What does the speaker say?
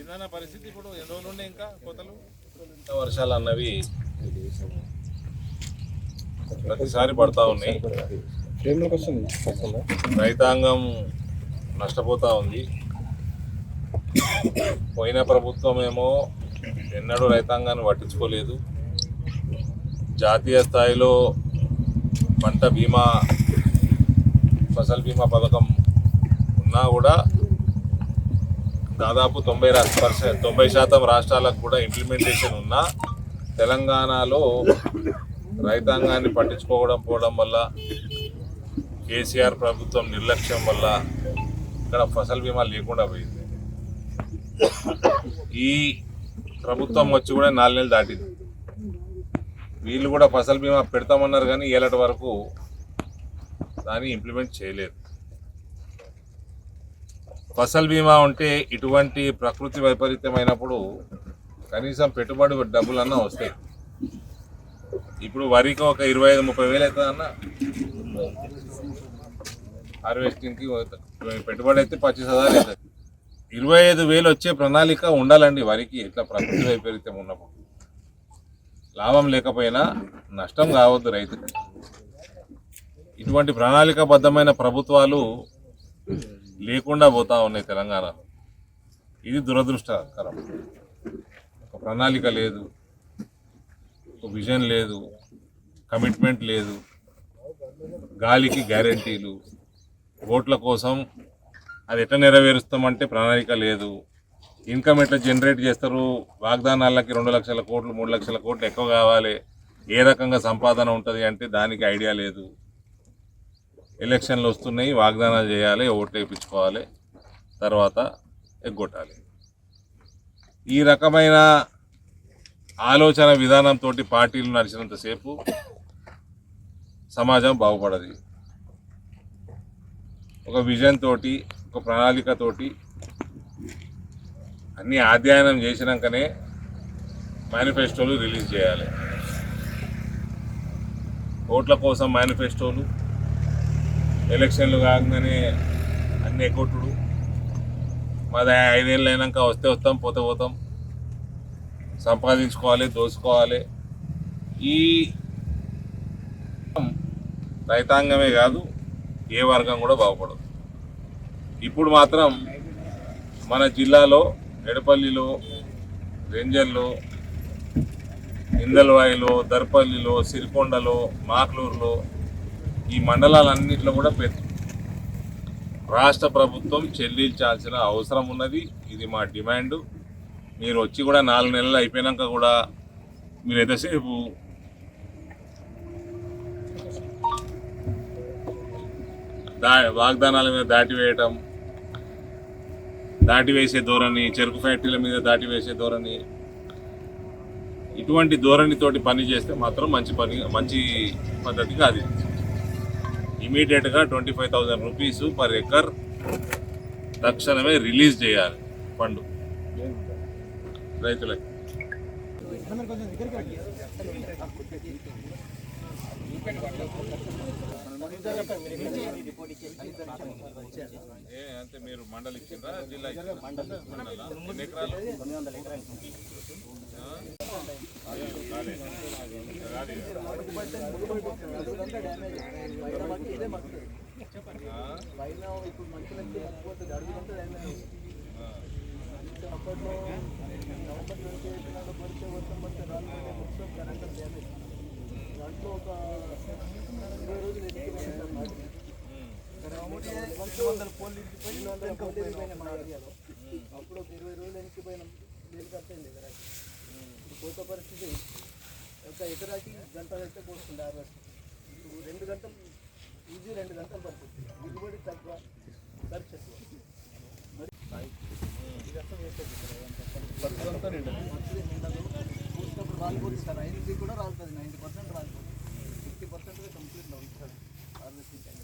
ఏదైనా పరిస్థితి ఇప్పుడు ఎన్ని రోజులు ఉండే ఇంకా కోతలు వర్షాలు అన్నవి ప్రతిసారి పడతా ఉన్నాయి. రైతాంగం నష్టపోతూ ఉంది. పోయిన ప్రభుత్వం ఏమో ఎన్నడూ రైతాంగాన్ని పట్టించుకోలేదు. జాతీయ స్థాయిలో పంట బీమా ఫసల్ బీమా పథకం ఉన్నా కూడా దాదాపు 90% రాష్ట్రాలకు కూడా ఇంప్లిమెంటేషన్ ఉన్నా తెలంగాణలో రైతాంగాన్ని పట్టించుకోవడం వల్ల కేసీఆర్ ప్రభుత్వం నిర్లక్ష్యం వల్ల ఇక్కడ ఫసల్ బీమా లేకుండా పోయింది. ఈ ప్రభుత్వం వచ్చి కూడా 4 నెలలు దాటింది. వీళ్ళు కూడా ఫసల్ బీమా పెడతామన్నారు కానీ ఏలటి వరకు దాన్ని ఇంప్లిమెంట్ చేయలేదు. ఫసల్ బీమా ఉంటే ఇటువంటి ప్రకృతి వైపరీత్యమైనప్పుడు కనీసం పెట్టుబడి డబ్బులన్నా వస్తాయి. ఇప్పుడు వరికి ఒక 25-30 వేలు అవుతుందన్న హార్వెస్టింగ్కి పెట్టుబడి అయితే 25,000 అవుతుంది. 25,000 వచ్చే ప్రణాళిక ఉండాలండి వరికి. ఇట్లా ప్రకృతి వైపరీత్యం ఉన్నప్పుడు లాభం లేకపోయినా నష్టం కావద్దు రైతుకు. ఇటువంటి ప్రణాళికాబద్ధమైన ప్రభుత్వాలు లేకుండా పోతా ఉన్నాయి తెలంగాణలో. ఇది దురదృష్టకరం. ఒక ప్రణాళిక లేదు, ఒక విజన్ లేదు, కమిట్మెంట్ లేదు, గాలికి గ్యారెంటీలు, ఓట్ల కోసం అది ఎట్లా నెరవేరుస్తామంటే ప్రణాళిక లేదు. ఇన్కమ్ ఎట్లా జనరేట్ చేస్తారు, వాగ్దానాలకి 2 లక్షల కోట్లు 3 లక్షల కోట్లు ఎక్కువ కావాలి, ఏ రకంగా సంపాదన ఉంటుంది అంటే దానికి ఐడియా లేదు. ఎలక్షన్లు వస్తున్నాయి, వాగ్దానాలు చేయాలి, ఓట్లు వేయించుకోవాలి, తర్వాత ఎగ్గొట్టాలి. ఈ రకమైన ఆలోచన విధానంతో పార్టీలు నడిచినంతసేపు సమాజం బాగుపడదు. ఒక విజన్ తోటి, ఒక ప్రణాళికతోటి అన్నీ అధ్యయనం చేసినాకనే మేనిఫెస్టోలు రిలీజ్ చేయాలి. ఓట్ల కోసం మేనిఫెస్టోలు, ఎలక్షన్లు కాగానే అన్నీ ఎగ్గొట్టుడు, మాది 5 ఏళ్ళు అయినాక వస్తే వస్తాం పోతే పోతాం, సంపాదించుకోవాలి, దోచుకోవాలి. ఈ రైతాంగమే కాదు ఏ వర్గం కూడా బాగుపడదు. ఇప్పుడు మాత్రం మన జిల్లాలో ఎడపల్లిలో, రెంజల్లో, ఇందల్వాయిలో, దర్పల్లిలో, సిరికొండలో, మాక్లూరులో ఈ మండలాలన్నింటిలో కూడా రాష్ట్ర ప్రభుత్వం చెల్లించాల్సిన అవసరం ఉన్నది. ఇది మా డిమాండు. మీరు వచ్చి కూడా 4 నెలలు అయిపోయినాక కూడా మీరు ఎంతసేపు వాగ్దానాల మీద దాటివేసే ధోరణి, చెరుకు ఫ్యాక్టరీల మీద దాటివేసే ధోరణి, ఇటువంటి ధోరణితోటి పని చేస్తే మాత్రం మంచి పద్ధతి కాదు. ఇమీడియట్గా 25,000 రూపీస్ పర్ ఎకర్ తక్షణమే రిలీజ్ చేయాలి ఫండ్ రైతులకి. అంటే మీరు మండలి ఇచ్చిండ్రా, జిల్లా ఎన్ని ఎకరాలు? దాంట్లో ఒక 20 రోజులు అప్పుడు ఒక 20 రోజులు వెనక్కిపోయినాం. నీళ్ళు కట్టండి కదా. ఇప్పుడు కోత పరిస్థితి ఒక ఎకరాకి గంట అయితే పోస్తుంది హార్వెస్ట్. ఇప్పుడు 2 గంటలు ఈజీ 2 గంటలు పడుతుంది. దిగుబడి తక్కువ, ఖర్చు ఎక్కువ. ఇది అసలు వేసేది ఖర్చు నిండదు. పూసినప్పుడు రాలిపోతుంది సార్. 90 కూడా రాలుతుంది, 90% రాలిపోతుంది. 50% కంప్లీట్ ఉంటుంది హార్వెస్టింగ్ టైం.